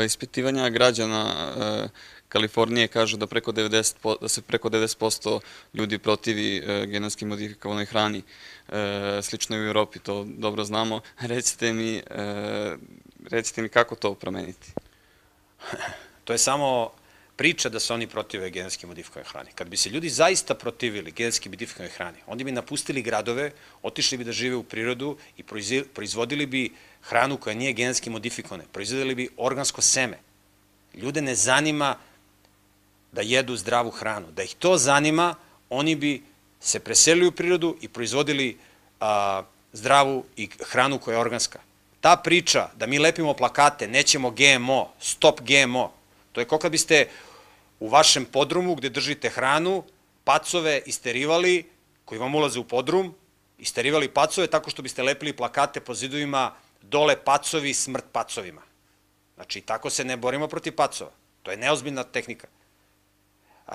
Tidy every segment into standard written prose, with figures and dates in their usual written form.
Ispitivanja građana Kalifornije kažu da da se preko 90% ljudi protivi genetski modifikovanoj hrani. Slično i u Evropi, to dobro znamo. Recite mi kako to promeniti? To je samo priča da se oni protive genetski modifikovanoj hrani. Kad bi se ljudi zaista protivili genetski modifikovanoj hrani, oni bi napustili gradove, otišli bi da žive u prirodu i proizvodili bi hranu koja nije genetski modifikovana, proizvodili bi organsko seme. Ljude ne zanima da jedu zdravu hranu. Da ih to zanima, oni bi se preselili u prirodu i proizvodili zdravu i hranu koja je organska. Ta priča da mi lepimo plakate, nećemo GMO, stop GMO, to je kao kad biste u vašem podrumu gde držite hranu, pacove isterivali, koji vam ulaze u podrum, isterivali pacove tako što biste lepili plakate po zidovima, dole pacovi, smrt pacovima. Znači, tako se ne borimo protiv pacova. To je neozbiljna tehnika.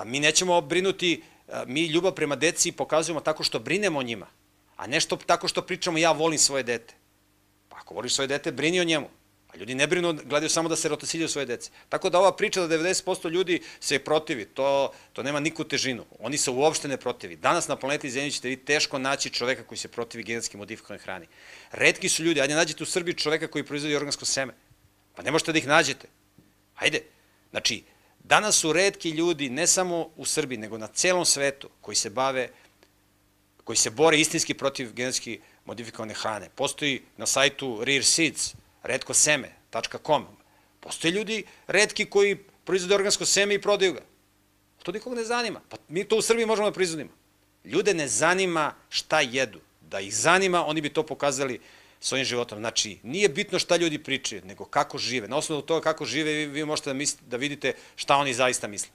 Mi nećemo brinuti, mi ljubav prema deci pokazujemo tako što brinemo o njima, a ne tako što pričamo ja volim svoje dete. Pa ako voliš svoje dete, brini o njemu. A ljudi ne brinu, gledaju samo da se rotosiljaju svoje dece. Tako da ova priča da 90% ljudi se protivi, to nema nikakvu težinu. Oni se uopšte ne protivi. Danas na planeti Zemlji ćete vi teško naći čoveka koji se protivi genetski modifikovanoj hrani. Retki su ljudi, ajde nađete u Srbiji čoveka koji proizvodi organsko seme. Pa ne možete da ih nađete. Ajde. Znači, danas su retki ljudi, ne samo u Srbiji, nego na celom svetu, koji se bore istinski protiv genetski modifikovane hrane. Postoji na sajtu Rare Seeds, retkoseme.com. Postoje ljudi retki koji proizvode organsko seme i prodaju ga. To nikog ne zanima. Pa mi to u Srbiji možemo da proizvodimo. Ljude ne zanima šta jedu. Da ih zanima, oni bi to pokazali svojim životom. Znači, nije bitno šta ljudi pričaju, nego kako žive. Na osnovu toga kako žive, vi možete da vidite šta oni zaista misle.